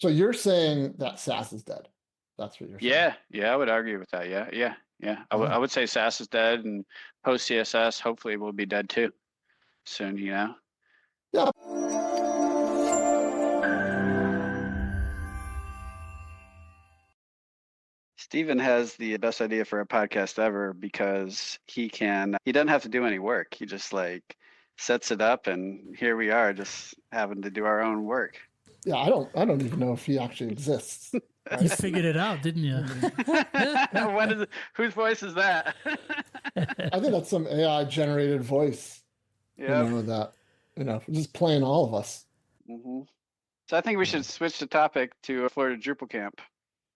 So you're saying that SaaS is dead. That's what you're saying. Yeah, I would argue with that. Yeah. I Yeah. would say SaaS is dead, and post CSS hopefully will be dead too soon. Yeah. Steven has the best idea for a podcast ever because he doesn't have to do any work. He just like sets it up, and here we are just having to do our own work. Yeah, I don't even know if he actually exists. Right? You figured it out, didn't you? What is it? Whose voice is that? I think that's some AI generated voice. Yeah. That just playing all of us. Mm-hmm. So I think we should switch the topic to Florida Drupal Camp.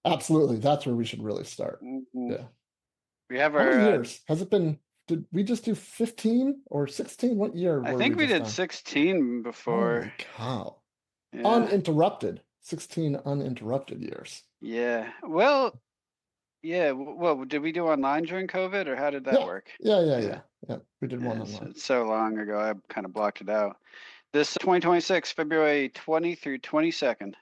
Absolutely, that's where we should really start. Mm-hmm. Yeah. We have How many years has it been? Did we just do 15 or 16? What year? I think we did 16 before. Holy cow. Yeah. Uninterrupted. 16 uninterrupted years. Yeah. Well, did we do online during COVID, or how did that work? Yeah. We did one online. It's so long ago, I kind of blocked it out. This 2026, February 20 through 22nd.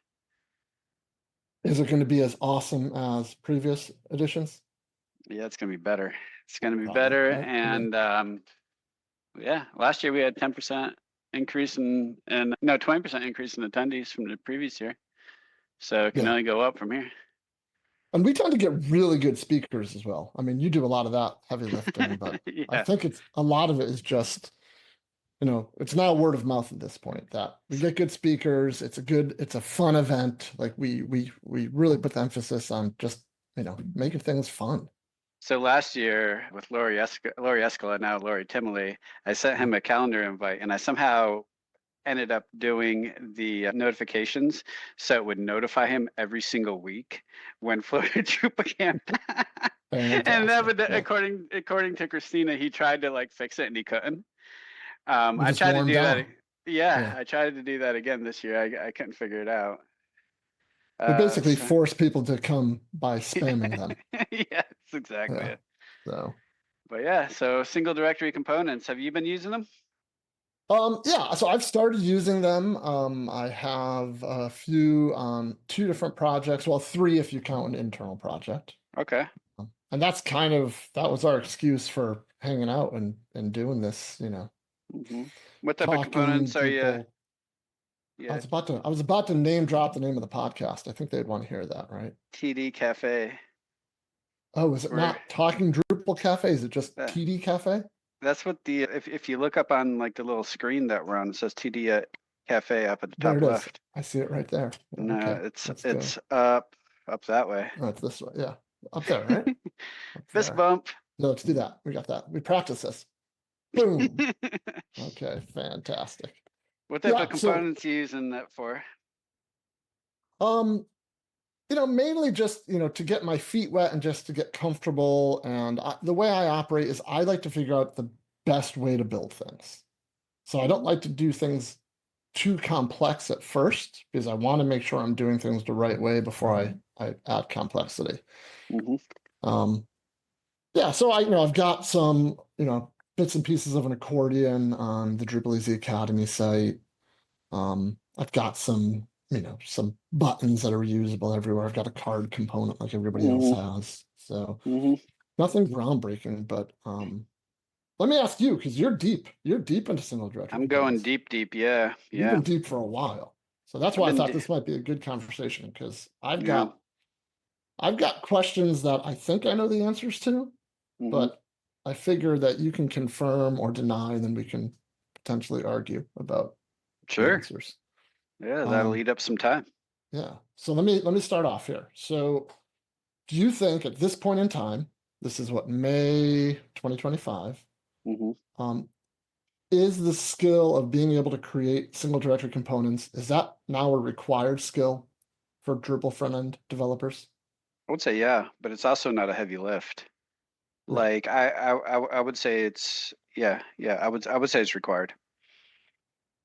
Is it going to be as awesome as previous editions? Yeah, it's going to be better. It's going to be better. Right? And last year we had 10% increase 20% increase in attendees from the previous year. So it can only go up from here. And we tend to get really good speakers as well. I mean, you do a lot of that heavy lifting, but I think a lot of it is just, it's now word of mouth at this point that we get good speakers. It's a fun event. Like we really put the emphasis on just, making things fun. So last year with Lori Escala, now Lori Timley, I sent him a calendar invite, and I somehow ended up doing the notifications so it would notify him every single week when Florida Drupal Camp. And that, according to Christina, he tried to fix it and he couldn't. I tried to do that. Yeah, I tried to do that again this year. I couldn't figure it out. We basically force people to come by spamming them. Yes, exactly. Yeah. So, so single directory components. Have you been using them? So I've started using them. I have a few on 2 different projects. Well, 3 if you count an internal project. Okay. And that was our excuse for hanging out and doing this, Mm-hmm. What type of components are you? Yeah. I was about to name drop the name of the podcast. I think they'd want to hear that, right? TD Cafe. Oh, is it not Talking Drupal Cafe? Is it just TD Cafe? That's what if you look up on the little screen that we're on, it says TD Cafe up at the top left. I see it right there. No, it's up that way. Oh, it's this way. Yeah, up there, right? Fist bump. No, let's do that. We got that. We practice this. Boom. Okay, fantastic. What type of components are you using that for? Mainly just, to get my feet wet and just to get comfortable. And the way I operate is I like to figure out the best way to build things. So I don't like to do things too complex at first because I want to make sure I'm doing things the right way before I add complexity. Mm-hmm. So I've got some, bits and pieces of an accordion on the Drupal Easy Academy site. I've got some buttons that are reusable everywhere. I've got a card component like everybody else has. So nothing groundbreaking, but let me ask you, because you're deep into single directory. I'm going deep. Yeah. You've been deep for a while. So that's why I thought this might be a good conversation, because I've got questions that I think I know the answers to, but I figure that you can confirm or deny, and then we can potentially argue about the answers. Yeah, that'll eat up some time. Yeah. So let me start off here. So do you think at this point in time, this is May 2025, is the skill of being able to create single directory components, is that now a required skill for Drupal front-end developers? I would say yeah, but it's also not a heavy lift. Like I would say it's I would say it's required.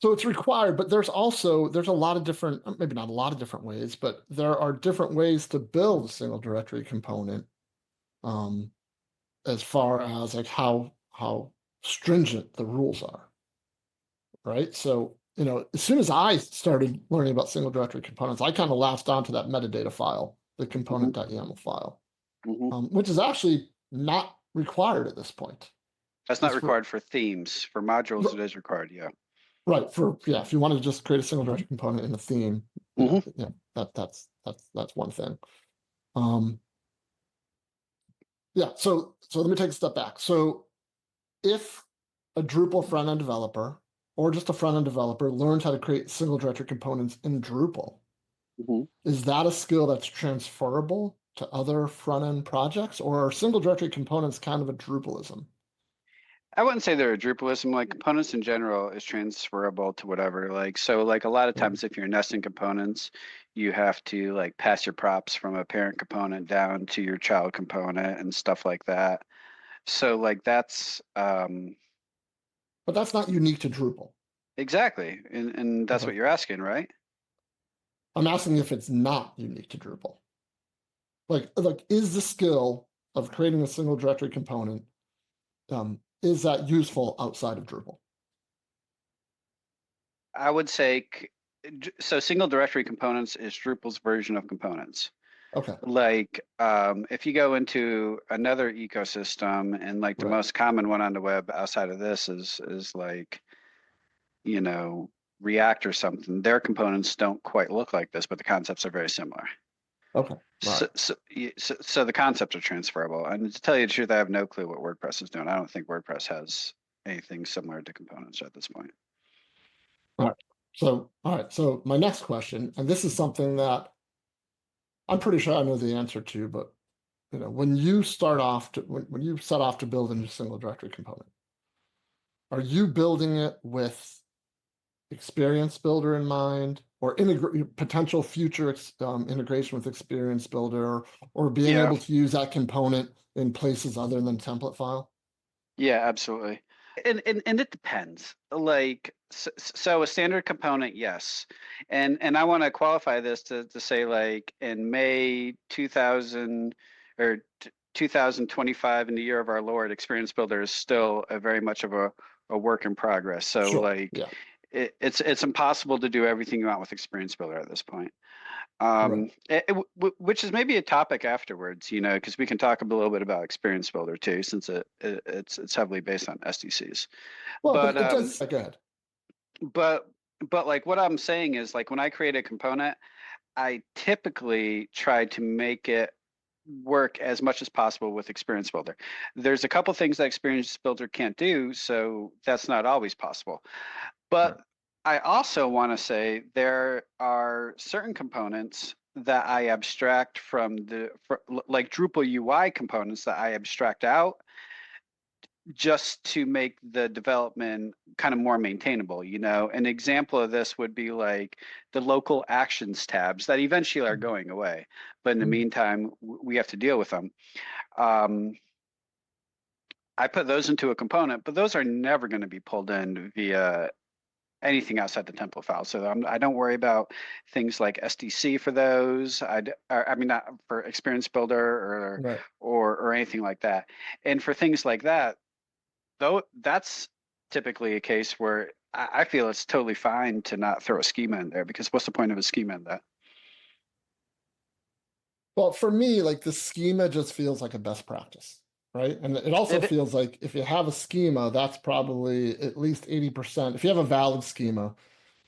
So it's required, but there's a lot of different, maybe not a lot of different ways, but there are different ways to build a single directory component, as far as how stringent the rules are, right? So as soon as I started learning about single directory components, I kind of latched onto that metadata file, the component.yaml file, which is actually not required at this point. That's not required for themes. For modules, it is required. Yeah. Right. If you wanted to just create a single directory component in the theme, that's one thing. So let me take a step back. So if a Drupal front-end developer or just a front-end developer learns how to create single directory components in Drupal, is that a skill that's transferable to other front-end projects, or are single directory components kind of a Drupalism? I wouldn't say they're a Drupalism. Like components in general is transferable to whatever. Like a lot of times if you're nesting components, you have to like pass your props from a parent component down to your child component and stuff like that. So like that's but that's not unique to Drupal. Exactly. And that's what you're asking, right? I'm asking if it's not unique to Drupal. Like is the skill of creating a single directory component, is that useful outside of Drupal? I would say, so single directory components is Drupal's version of components. Okay. Like if you go into another ecosystem, and like the most common one on the web outside of this is like, React or something, their components don't quite look like this, but the concepts are very similar. Okay. So the concepts are transferable. And to tell you the truth, I have no clue what WordPress is doing. I don't think WordPress has anything similar to components at this point. All right. So my next question, and this is something that I'm pretty sure I know the answer to, but when you start off to when you set off to build a new single directory component, are you building it with Experience Builder in mind, or potential future integration with Experience Builder, or being able to use that component in places other than template file? Yeah, absolutely. And it depends. Like so a standard component, yes. And I want to qualify this to say, like, in May 2000 or 2025, in the year of our Lord, Experience Builder is still very much of a work in progress. So it's impossible to do everything you want with Experience Builder at this point. Which is maybe a topic afterwards, because we can talk a little bit about Experience Builder too, since it's heavily based on SDCs. Well, but it does. Go ahead. But like what I'm saying is, like, when I create a component, I typically try to make it work as much as possible with Experience Builder. There's a couple things that Experience Builder can't do, so that's not always possible. But I also want to say there are certain components that I abstract from like Drupal UI components that I abstract out just to make the development kind of more maintainable. An example of this would be like the local actions tabs that eventually are going away, but in the meantime, we have to deal with them. I put those into a component, but those are never going to be pulled in via anything outside the template file. So I don't worry about things like SDC for those. I mean, not for Experience Builder or anything like that. And for things like that, though, that's typically a case where I feel it's totally fine to not throw a schema in there, because what's the point of a schema in that? Well, for me, like, the schema just feels like a best practice. Right. And it also feels like if you have a schema, that's probably at least 80%. If you have a valid schema,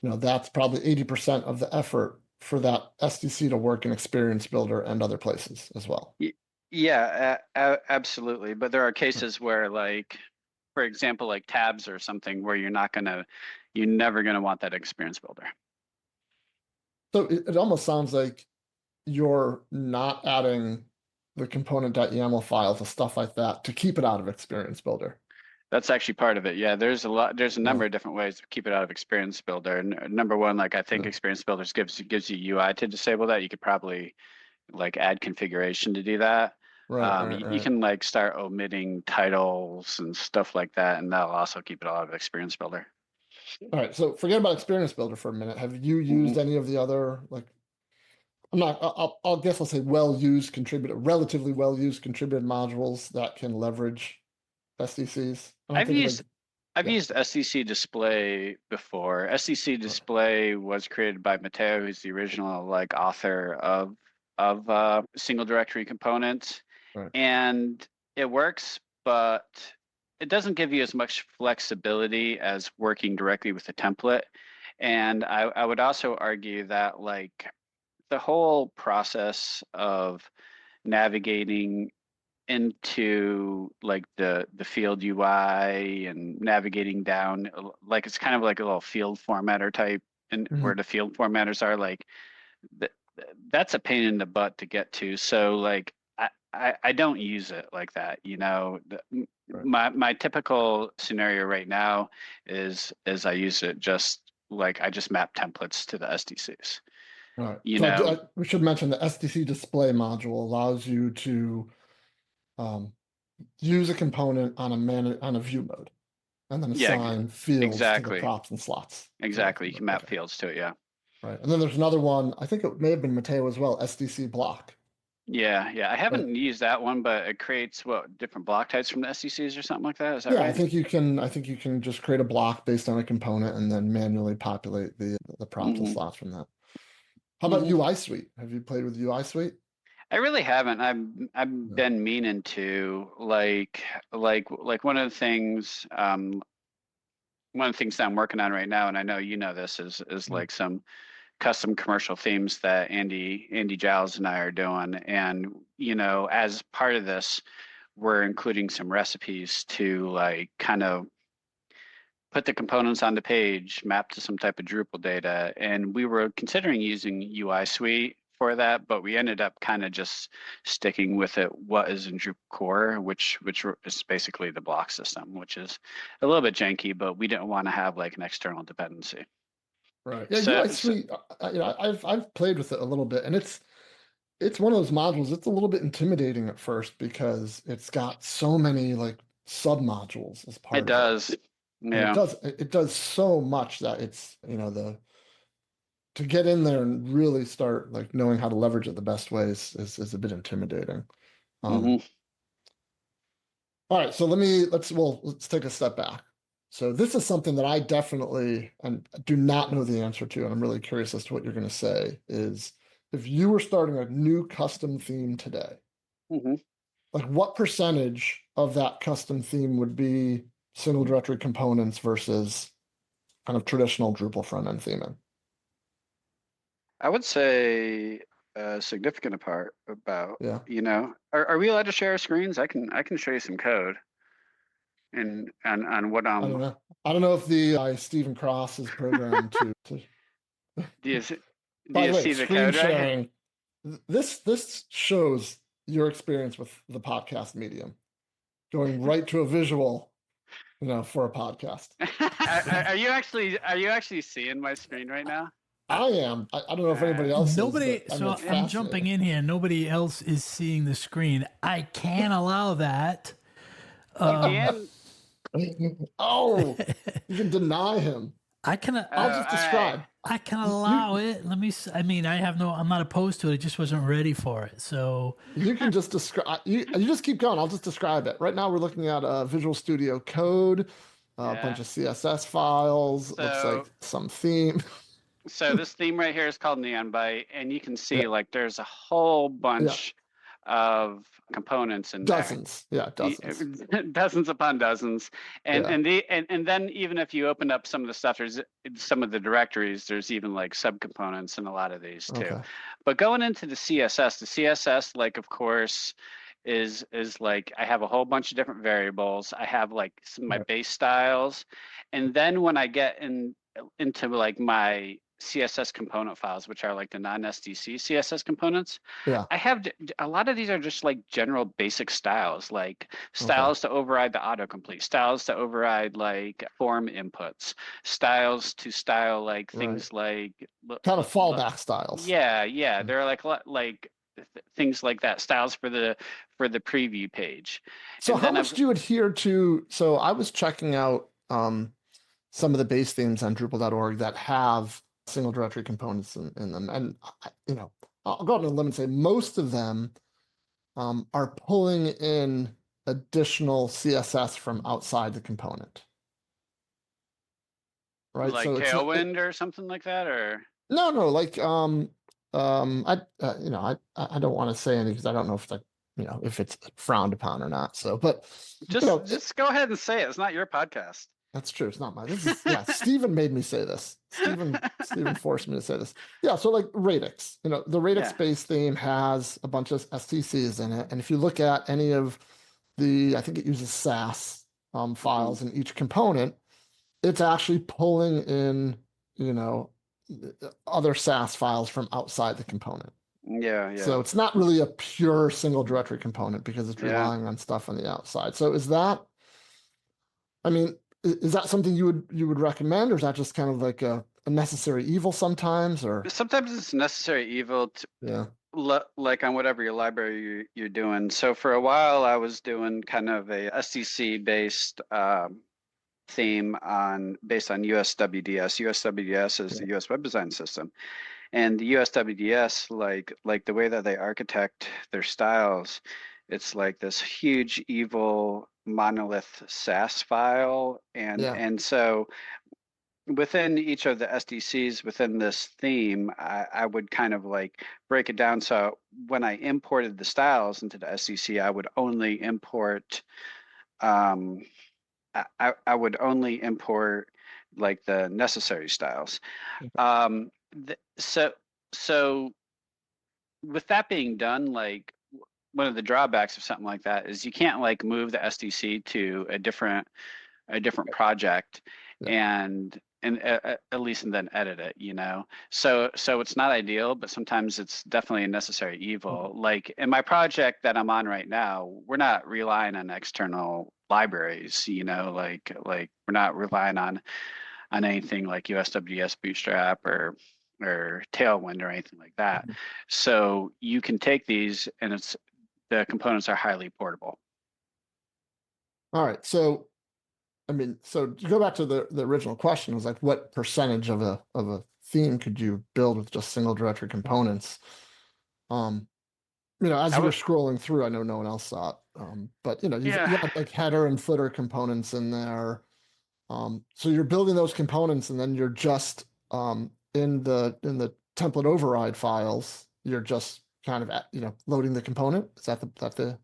that's probably 80% of the effort for that SDC to work in Experience Builder and other places as well. Yeah, absolutely. But there are cases where, like, for example, like tabs or something, where you're never going to want that Experience Builder. So it almost sounds like you're not adding the component.yaml files and stuff like that to keep it out of Experience Builder. That's actually part of it. Yeah, there's a number of different ways to keep it out of Experience Builder. And number one, like, I think Experience Builder gives you UI to disable that. You could probably like add configuration to do that. You can like start omitting titles and stuff like that, and that'll also keep it out of Experience Builder. All right, so forget about Experience Builder for a minute. Have you used any of the other, like, I'll guess I'll say relatively well-used contributed modules that can leverage SDCs? I've I've Yeah. used SDC display before. SDC display was created by Matteo, who's the original like author of single directory components, Right. and it works, but it doesn't give you as much flexibility as working directly with a template. And I would also argue that like the whole process of navigating into like the field UI and navigating down, like it's kind of like a little field formatter type, and Mhm. where the field formatters are, like th that's a pain in the butt to get to. So like I don't use it like that, you know. Right. My typical scenario right now is I use it just like I just map templates to the SDCs. All right. You So know, we should mention the SDC display module allows you to use a component on a view mode and then yeah, assign fields to the exactly. props and slots. Exactly. You can map fields to it, yeah. Right. And then there's another one, I think it may have been Matteo as well, SDC block. Yeah, yeah. I Right. haven't used that one, but it creates what, different block types from the SDCs or something like that. Is that Yeah, right? I think you can just create a block based on a component and then manually populate the props and hmm slots from that. How about hmm UI Suite? Have you played with UI Suite? I really haven't. I've No. been meaning to like one of the things that I'm working on right now, and I know you know this is like some custom commercial themes that Andy Giles and I are doing. And you know, as part of this, we're including some recipes to like kind of put the components on the page, map to some type of Drupal data. And we were considering using UI Suite for that, but we ended up kind of just sticking with it, what is in Drupal core, which is basically the block system, which is a little bit janky, but we didn't want to have like an external dependency. Right. Yeah, So, UI Suite, I've played with it a little bit, and it's one of those modules. It's a little bit intimidating at first because it's got so many like sub modules as it part of it. does. And Yeah. it does so much that it's, the to get in there and really start like knowing how to leverage it the best way is a bit intimidating. hmm All right, so let's take a step back. So this is something that I definitely and do not know the answer to, and I'm really curious as to what you're going to say is if you were starting a new custom theme today, hmm like what percentage of that custom theme would be single directory components versus kind of traditional Drupal front-end theming? I would say a significant part about, Yeah. you know, are we allowed to share screens? I can show you some code and on what I don't know. I don't know if the Stephen Cross is programmed to. do you see, do By you the way, see the screen code right here? sharing. This shows your experience with the podcast medium, going right to a visual, for a podcast. Are you actually seeing my screen right now? I am. I don't know if anybody else Nobody. is, but I mean, So it's I'm jumping fascinating. in here. Nobody else is seeing the screen. I can't allow that. Again, Oh, you can deny him. I can. I'll just describe. I can You, allow it. Let me. I mean, I have no. I'm not opposed to it. I just wasn't ready for it. So you can just describe. You just keep going. I'll just describe it. Right now, we're looking at Visual Studio Code, a bunch yeah. of CSS files. It looks like So some theme. so this theme right here is called Neon Byte, and you can Yeah, see like there's a whole yeah, bunch of components in there. dozens. Yeah, dozens. Dozens upon dozens, Yeah, and then even if you open up some of the stuff, there's some of the directories, there's even like subcomponents in a lot of these too. okay. But going into the CSS, like of course is like I have a whole bunch of different variables. I have like my Right. base styles, and then when I get into like my CSS component files, which are like the non-SDC CSS components, Yeah, I have a lot of these are just like general basic styles, like okay. styles to override the autocomplete, styles to override like form inputs, styles to style like Right. things like Kind of fallback styles. yeah, Mm. there are like things like that, styles for the preview page, So and how then much I've do you adhere to? So I was checking out some of the base themes on Drupal.org that have single directory components in them. And, I'll go out on a limb and say most of them are pulling in additional CSS from outside the component. right? Like So it's not, Tailwind or something like that, or no, no, like I don't want to say anything because I don't know if if it's frowned upon or not. So, but just go ahead and say it. It's not your podcast. that's true. It's not mine. This is yeah. Steven made me say this. Steven forced me to say this. Yeah. So like Radix, the Radix Yeah. base theme has a bunch of SDCs in it, and if you look at any of I think it uses SaaS files in each component, it's actually pulling in, other SaaS files from outside the component. Yeah, So yeah, it's not really a pure single directory component because it's yeah. relying on stuff on the outside. So I mean, is that something you would recommend, or is that just kind of like a necessary evil sometimes, or Sometimes it's necessary evil to yeah, like on whatever your library you're doing. So for a while, I was doing kind of a SDC based theme based on USWDS. USWDS is yeah, the US Web Design System, and the USWDS, like the way that they architect their styles, it's like this huge evil monolith SAS file, and yeah, so within each of the SDCs within this theme, I would kind of like break it down. So when I imported the styles into the SDC, I would only import um, I would only import like the necessary styles. So so with that being done, like one of the drawbacks of something like that is you can't like move the SDC to a different project yeah. and at least and then edit it, so it's not ideal, but sometimes it's definitely a necessary evil. Like in my project that I'm on right now, we're not relying on external libraries, like we're not relying on anything like USWS Bootstrap or Tailwind or anything like that. So you can take these and the components are highly portable. All right. So I mean, so to go back to the original question, was like, what percentage of a theme could you build with just single directory components? Um, as I you were would, scrolling through, I know no one else saw it, but you yeah. had like header and footer components in there. So you're building those components, and then you're just in the template override files, you're just kind of loading the component. Is that the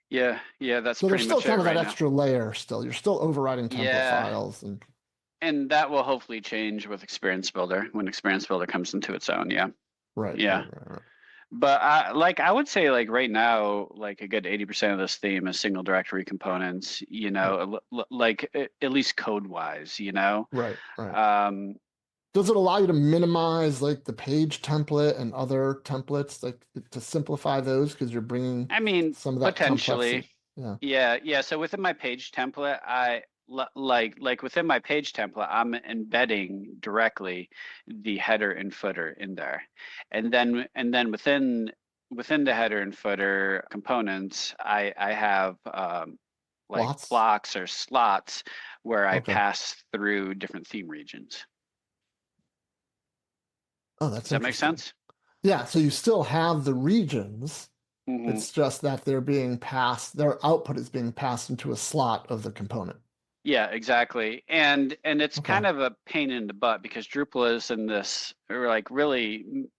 Yeah, that's so there's pretty still much it kind of that right now. extra layer still. You're still overriding template Yeah, files and that will hopefully change with Experience Builder when Experience Builder comes into its own. Yeah, right, right, yeah. right, right. But I would say like right now, like a good 80% of this theme is single directory components, Yeah. like at least code wise, Right, right. Um, Does it allow you to minimize like the page template and other templates, like to simplify those because you're bringing I mean, some of that complexity? potentially. Yeah. Yeah. So within my page template, like within my page template, I'm embedding directly the header and footer in there, and then within the header and footer components, I have like Plots? blocks or slots where I Okay. pass through different theme regions. Oh, Does that's that make interesting. sense? Yeah, so you still have the regions. Hmm. It's just that their output is being passed into a slot of the component. Yeah, exactly. And it's Okay. kind of a pain in the butt because Drupal is in this or like really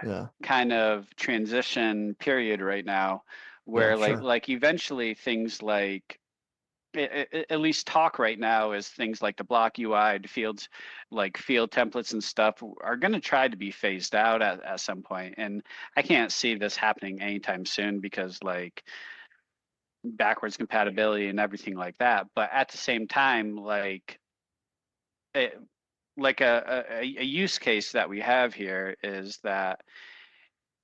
Yeah. kind of transition period right now Yeah, where like sure. like eventually things like at least talk right now is things like the block UI, the fields, like field templates and stuff are going to try to be phased out at some point. And I can't see this happening anytime soon because like backwards compatibility and everything like that. But at the same time, it, like a use case that we have here is that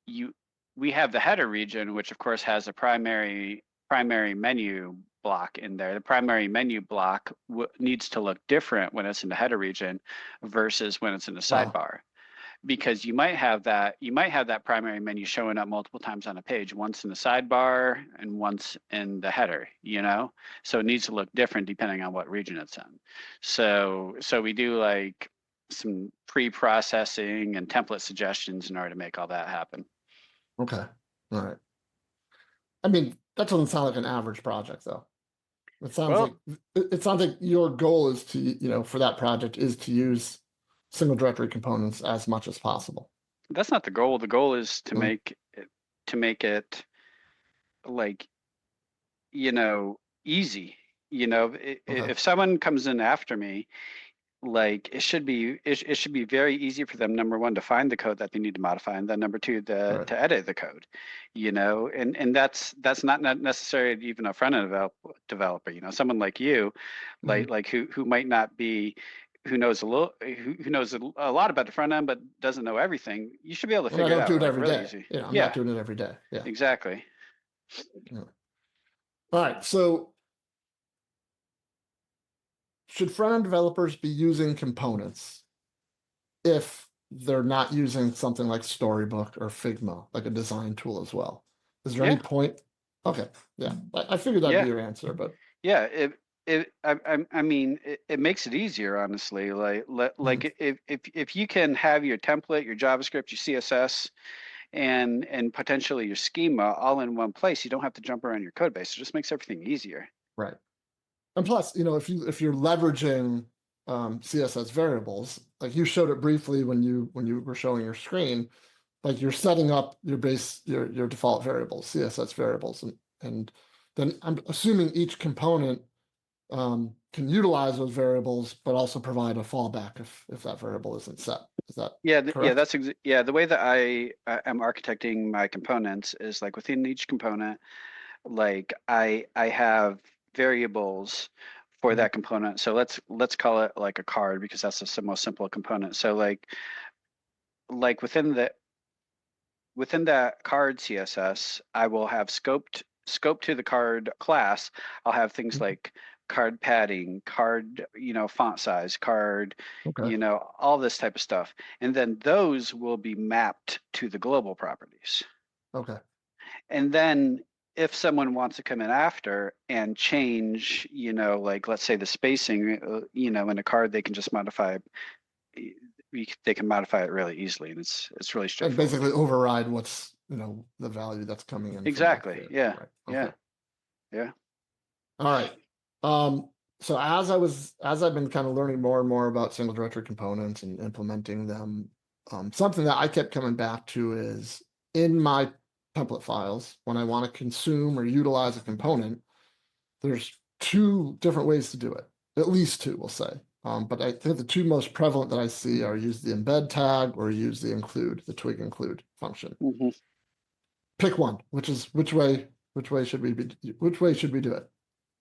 you we have the header region, which of course has a primary menu block in there. The primary menu block needs to look different when it's in the header region versus when it's in the Wow. sidebar, because you might have that primary menu showing up multiple times on a page, once in the sidebar and once in the header, so it needs to look different depending on what region it's in. So we do like some pre-processing and template suggestions in order to make all that happen. Okay. All right. I mean, that doesn't sound like an average project though. It sounds Well, like it sounds like your goal is to, for that project is to use single directory components as much as possible. that's not the goal. The goal is to Mm. make it like, easy. Okay. If someone comes in after me, like it should be very easy for them, number one, to find the code that they need to modify, and then number two, Right. to edit the code, and that's not necessarily even a front end developer, someone like you, like who might not be, who knows a lot about the front end but doesn't know everything. You should be able to And I figure it don't do out it like every really day. easy. I'm Yeah, not doing it every day. Yeah. exactly. Yeah. All right. So should front-end developers be using components if they're not using something like Storybook or Figma, like a design tool as well? Is there any Yeah. point? Okay. Yeah. I figured that'd Yeah. be your answer, but Yeah, I mean, it makes it easier, honestly. Like if you can have your template, your JavaScript, your CSS, and potentially your schema all in one place, you don't have to jump around your code base. It just makes everything easier. right. And plus, if you're leveraging CSS variables, like you showed it briefly when you were showing your screen, like you're setting up your default variables, CSS variables, and then I'm assuming each component can utilize those variables, but also provide a fallback if that variable isn't set. Is that Yeah, correct? the way that I am architecting my components is like within each component, like I have variables for that component. So let's call it like a card because that's the most simple component. So like within that card CSS, I will have scope to the card class. I'll have things like card padding, card, font size, card, Okay. all this type of stuff. And then those will be mapped to the global properties. Okay. And then if someone wants to come in after and change, like let's say the spacing, in a card, they can just modify. They can modify it really easily, and it's really And straightforward. basically override what's the value that's coming in. Exactly. Yeah. Right. Yeah. Okay. Yeah. All right. So as I've been kind of learning more and more about single directory components and implementing them, something that I kept coming back to is in my template files, when I want to consume or utilize a component, there's two different ways to do it. At least two, we'll say. But I think the two most prevalent that I see are use the embed tag or use the twig include function. Mm-hmm. Pick one. Which way should we do it?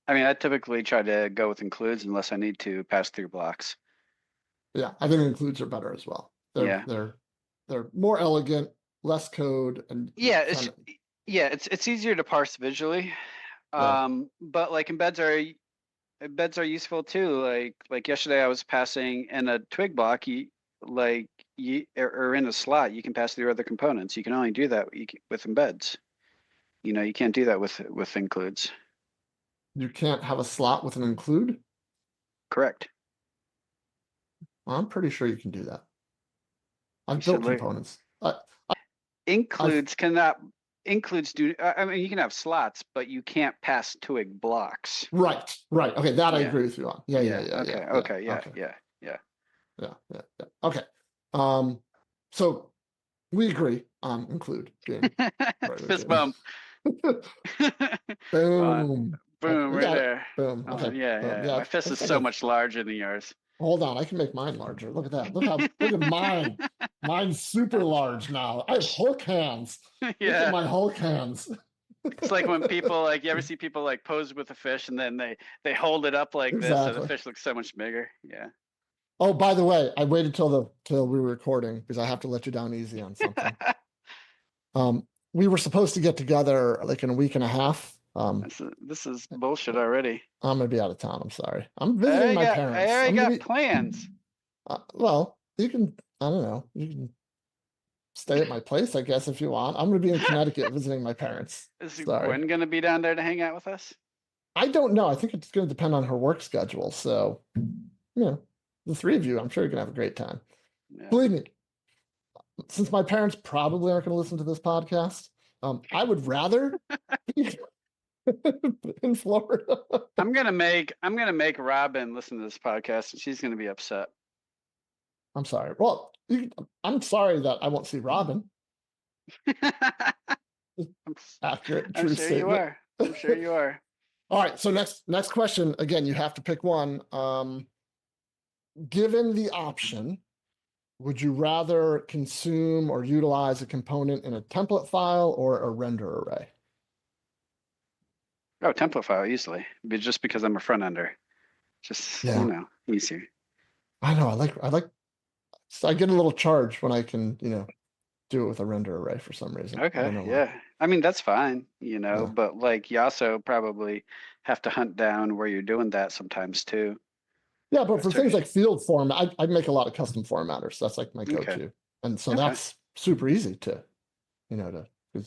I mean, I typically try to go with includes unless I need to pass through blocks. Yeah, I think includes are better as well. They're more elegant, less code, and it's easier to parse visually. But like embeds are useful too. Like yesterday, I was passing in a twig block. Or in a slot, you can pass through other components. You can only do that with embeds. You can't do that with includes. You can't have a slot with an include? Correct. Well, I'm pretty sure you can do that. I've built components. Includes do. I mean, you can have slots, but you can't pass twig blocks. Right. Okay, that I agree with you on. Yeah. Okay. So we agree on include being fist bump. Boom. Boom, right there. Boom. Okay. My fist is so much larger than yours. Hold on, I can make mine larger. Look at that. Look at mine. Mine's super large now. I have Hulk hands. Yeah. Look at my Hulk hands. It's like when people you ever see people pose with a fish and then they hold it up like this so the fish looks so much bigger. Yeah. Oh, by the way, I waited till we were recording because I have to let you down easy on something. We were supposed to get together like in a week and a half. This is bullshit already. I'm gonna be out of town. I'm sorry. I'm visiting my parents. I already got plans. Well, you can. I don't know. You can stay at my place, I guess, if you want. I'm gonna be in Connecticut visiting my parents. Is Gwen gonna be down there to hang out with us? I don't know. I think it's gonna depend on her work schedule. So, the three of you, I'm sure you're gonna have a great time. Yeah. Believe me, since my parents probably aren't gonna listen to this podcast, I would rather. in Florida. I'm gonna make Robin listen to this podcast, and she's gonna be upset. I'm sorry. Well, I'm sorry that I won't see Robin. Accurate, I'm true sure you statement. are. I'm sure you are. All right. So next question. Again, you have to pick one. Given the option, would you rather consume or utilize a component in a template file or a render array? Oh, template file easily, but just because I'm a front ender, just easier. I know. I like. So I get a little charge when I can, do it with a render array for some reason. I don't know Okay, why. yeah. I mean, that's fine, Yeah. but like you also probably have to hunt down where you're doing that sometimes too. Yeah, but for So, things like field form, I make a lot of custom formatters. That's like my okay, go-to. And so okay. that's super easy because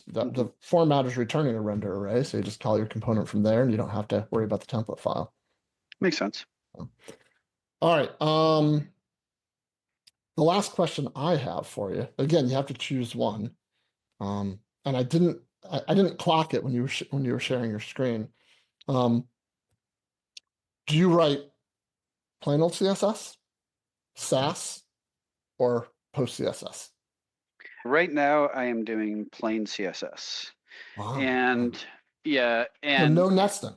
the formatter's returning a render array. So you just call your component from there and you don't have to worry about the template file. Makes sense. All right. The last question I have for you, again, you have to choose one. And I didn't clock it when you were sharing your screen. Do you write plain old CSS, SaaS, or post CSS? Right now, I am doing plain CSS, Wow. and So no nesting.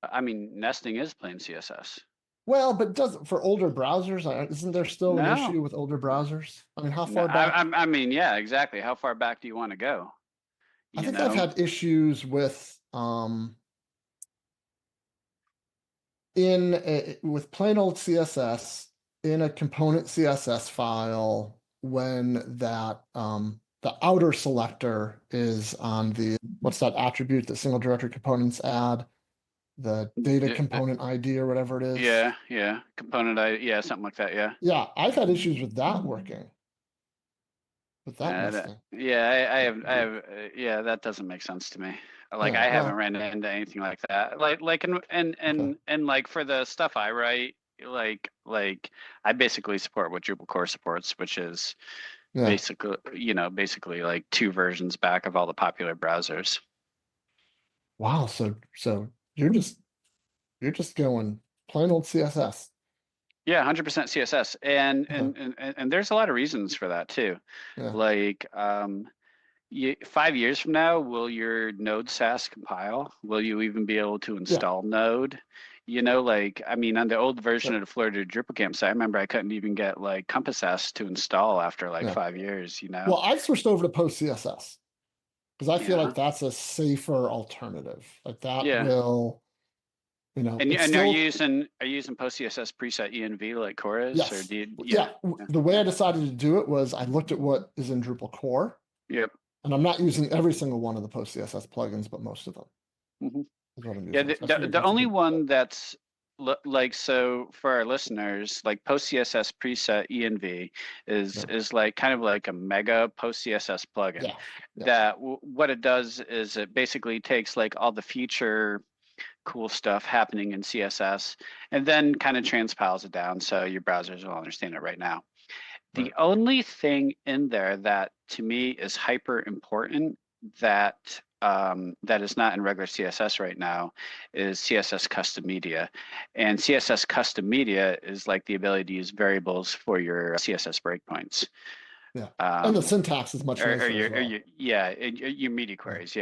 I mean, nesting is plain CSS. Well, but for older browsers, isn't there still an No, issue with older browsers? I mean, how no. far back? I mean, yeah, exactly. How far back do you want to go? I You think I've know? had issues with with plain old CSS in a component CSS file when the outer selector is on what's that attribute that single directory components add? The data component ID or whatever it is. Yeah. Component ID, yeah, something like that, yeah. Yeah, I've had issues with that working. With that nesting. Yeah, I have, yeah, that doesn't make sense to me. Like, Yeah, I haven't well, ran into anything like that. And like for the stuff I write, like I basically support what Drupal core supports, which is yeah. basically like 2 versions back of all the popular browsers. Wow, so you're just going plain old CSS. Yeah, 100% CSS. And, Okay. and there's a lot of reasons for that too. Yeah. Like, 5 years from now, will your Node SaaS compile? Will you even be able to install Node? Like, I mean, on the old version of the Florida Drupal Camp site, I remember I couldn't even get like Compass S to install after like 5 years, Well, I've switched over to post CSS because I feel Yeah. like that's a safer alternative. Like that Yeah. will, And are you using post CSS preset env like core is? Yes. Or do you, yeah. The way I decided to do it was I looked at what is in Drupal core. Yep. And I'm not using every single one of the post CSS plugins, but most of them. Is what I'm Yeah, using. the only one that's like, so for our listeners, like post CSS preset env is like kind of like a mega post CSS plugin. That what it does is it basically takes like all the feature cool stuff happening in CSS and then kind of transpiles it down so your browsers will understand it right now. The only thing in there that to me is hyper important that that is not in regular CSS right now is CSS custom media. And CSS custom media is like the ability to use variables for your CSS breakpoints. Yeah, and the syntax is much nicer as well. Your media queries,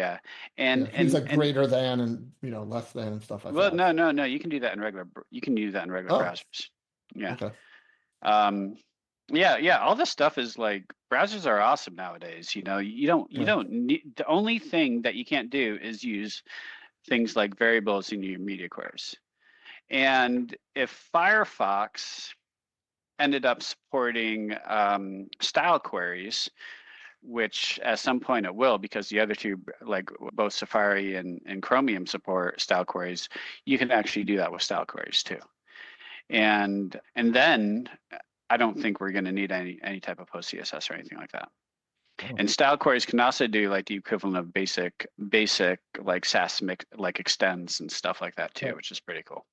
and things like greater than and less than and stuff like that. Well, no, you can do that in regular. You can use that in regular browsers. Yeah. Okay. Yeah. All this stuff is like browsers are awesome nowadays. You don't need, the only thing that you can't do is use things like variables in your media queries. And if Firefox ended up supporting style queries, which at some point it will, because the other two, like both Safari and Chromium support style queries, you can actually do that with style queries too. And then I don't think we're going to need any type of post CSS or anything like that. And style queries can also do like the equivalent of basic like SaaS like extends and stuff like that too, which is pretty cool.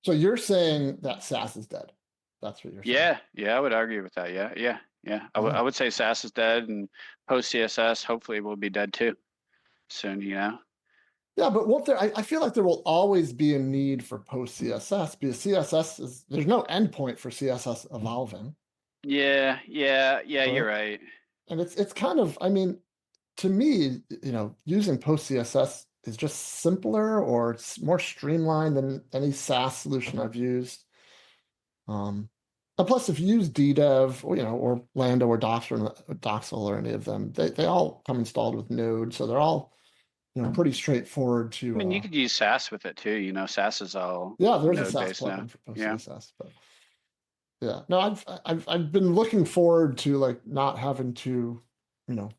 So you're saying that SaaS is dead? That's what you're saying? Yeah, I would argue with that. Yeah. I would say SaaS is dead, and post CSS hopefully will be dead too soon. Yeah, but won't there? I feel like there will always be a need for post CSS because CSS is there's no endpoint for CSS evolving, Yeah, you're right? right. And it's kind of, I mean, to me, using post CSS is just simpler or it's more streamlined than any SaaS solution I've used. And plus, if you use DDev or Lando or Doxel or any of them, they all come installed with Node, so they're all pretty straightforward I mean, you to. could use SaaS with it too. You know, SaaS is all Yeah, there's a node SaaS based now. plugin for post Yeah. CSS, but yeah, no, I've been looking forward to like not having to, you know,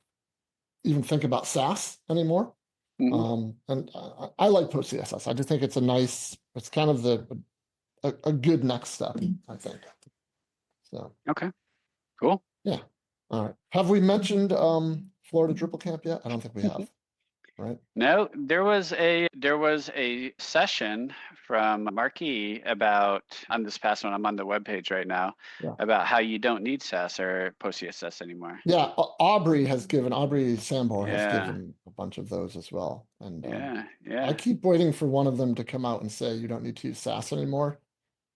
even think about SaaS anymore. Mhm. And I like post CSS. I just think it's kind of a good next step, I think. So Okay. Cool. yeah. All right. Have we mentioned Florida Drupal Camp yet? I don't think we have, right? No, there was a session from Marquis about on this past one. I'm on the webpage right now Yeah. about how you don't need SaaS or post CSS anymore. Yeah, Aubrey Sambor has Yeah, given a bunch of those as well. And yeah, I yeah. keep waiting for one of them to come out and say you don't need to use SaaS anymore.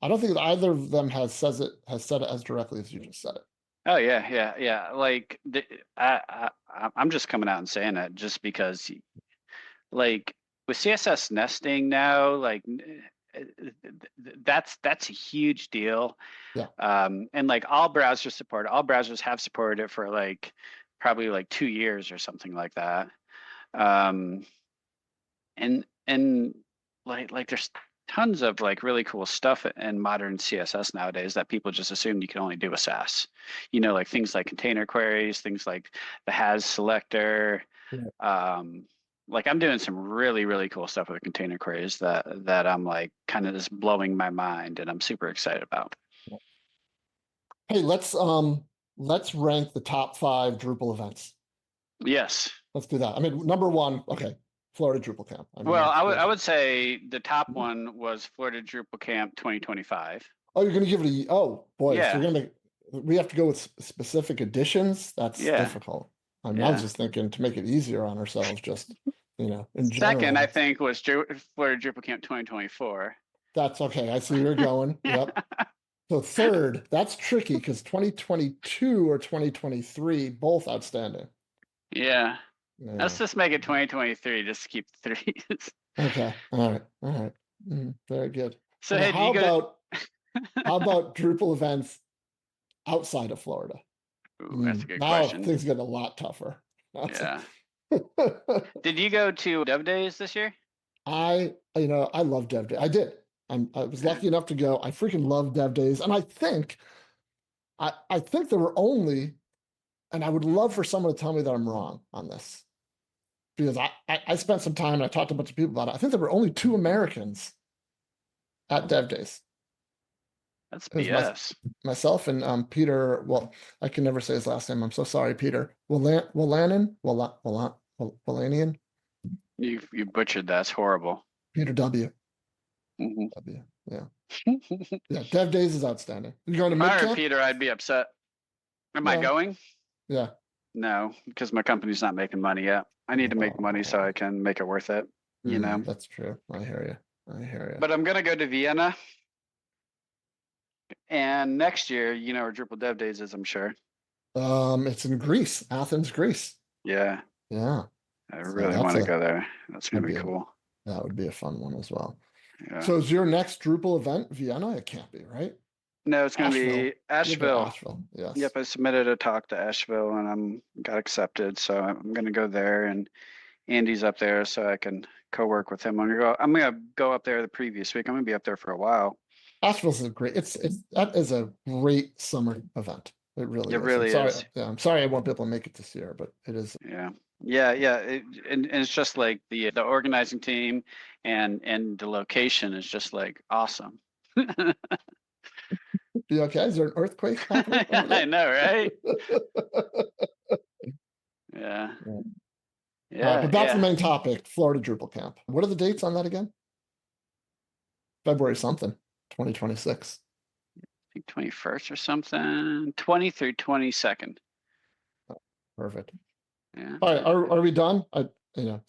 I don't think that either of them has said it as directly as you just said it. Oh yeah. Like I'm just coming out and saying it just because, like with CSS nesting now, like that's a huge deal. Yeah. And like all browsers have supported it for like probably like 2 years or something like that. Um, and like there's tons of like really cool stuff in modern CSS nowadays that people just assume you can only do with SaaS. You know, like things like container queries, things like the has selector. Yeah. Like I'm doing some really, really cool stuff with container queries that I'm like kind of just blowing my mind and I'm super excited about. Hey, let's rank the top 5 Drupal events. Yes. Let's do that. I mean, number 1, okay, Florida Drupal Camp. I mean, Well, that's I good. would say the top one was Florida Drupal Camp 2025. Oh, you're gonna give it oh boy, so Yeah. we have to go with specific editions. That's Yeah. difficult. I mean, I was Yeah. just thinking to make it easier on ourselves, just in Second, general. I think was Florida Drupal Camp 2024. That's okay. I see where you're going. Yep. So third, that's tricky because 2022 or 2023, both outstanding. Yeah. Let's Yeah. just make it 2023 just to keep the threes. Okay. All right. All right. Very good. So And hey, do you go how about Drupal events outside of Florida? Ooh, that's a good Now question. things get a lot tougher. Yeah. Did you go to Dev Days this year? I love Dev Day. I did. I was lucky enough to go. I freaking love Dev Days, and I think there were only, and I would love for someone to tell me that I'm wrong on this because I spent some time and I talked to a bunch of people about it. I think there were only 2 Americans at Dev Days. That's It was BS. myself and Peter. Well, I can never say his last name. I'm so sorry, Peter. Willanian. You butchered that. It's horrible. Peter W. Mhm. W. Yeah. Yeah. Dev Days is outstanding. You going to If I were mid-camp? Peter, I'd be upset. Am I Yeah. going? Yeah. No, because my company's not making money yet. I need to make money so I can make it worth it, you know. That's true. I hear you. I hear you. But I'm gonna go to Vienna, and next year, where Drupal Dev Days is, I'm sure. It's in Greece, Athens, Greece. Yeah, Yeah. I So really want to go there. That's gonna be that'd cool. That would be a fun one as well. Yeah. So is your next Drupal event Vienna? It can't be, right? No, it's gonna be Asheville. Asheville. Yes. Yep, I submitted a talk to Asheville and got accepted, so I'm gonna go there. And Andy's up there, so I can co-work with him. I'm gonna go up there the previous week. I'm gonna be up there for a while. Asheville's a great. That is a great summer event. It really It is. really is. Yeah, I'm sorry I won't be able to make it this year, but it is. Yeah. And it's just like the organizing team and the location is just like awesome. Be okay? Is there an earthquake happening over there? I know, right? Yeah. Yeah. But back to the main topic, Florida Drupal Camp. What are the dates on that again? February something, 2026. I think 21st or something. 20 through 22nd. Perfect. Yeah. All right, are we done?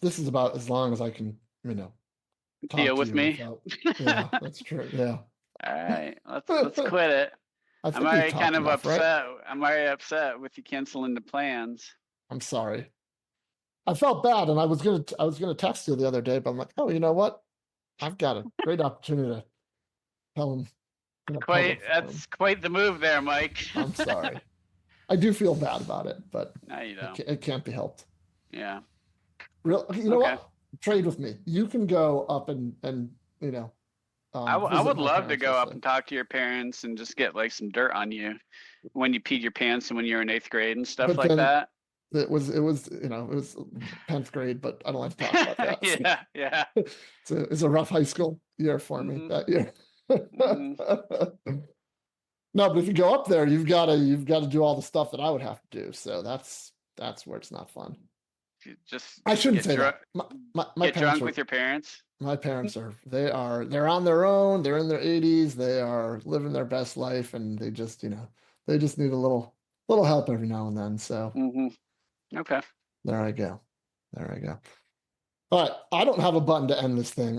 This is about as long as I can, you know, talk Deal to with you me. without. Yeah, that's true. Yeah. All right, let's quit it. I I'm think we've already talked kind of enough, right? upset. I'm already upset with you canceling the plans. I'm sorry. I felt bad, and I was gonna text you the other day, but I'm like, oh, you know what? I've got a great opportunity to tell him in a public forum. That's quite the move there, Mike. I'm sorry. I do feel bad about it, but No, you don't. it can't be helped. Yeah. Real, you know Okay. what? Trade with me. You can go up and you know. I Visit would my love to parents, go we'll up say. and talk to your parents and just get like some dirt on you when you peed your pants and when you were in 8th grade and stuff But like then that. it was you know, it was 10th grade, but I don't like to talk about that. Yeah, yeah. It's a rough high school year for me Mhm. that year. Mhm. No, but if you go up there, you've got to do all the stuff that I would have to do. So that's where it's not fun. You just I shouldn't get say drunk. that. My Get parents drunk are with your parents. my parents are they're on their own. They're in their 80s. They are living their best life, and they just they just need a little help every now and then. So Okay. there I go. There I go. All right, I don't have a button to end this thing.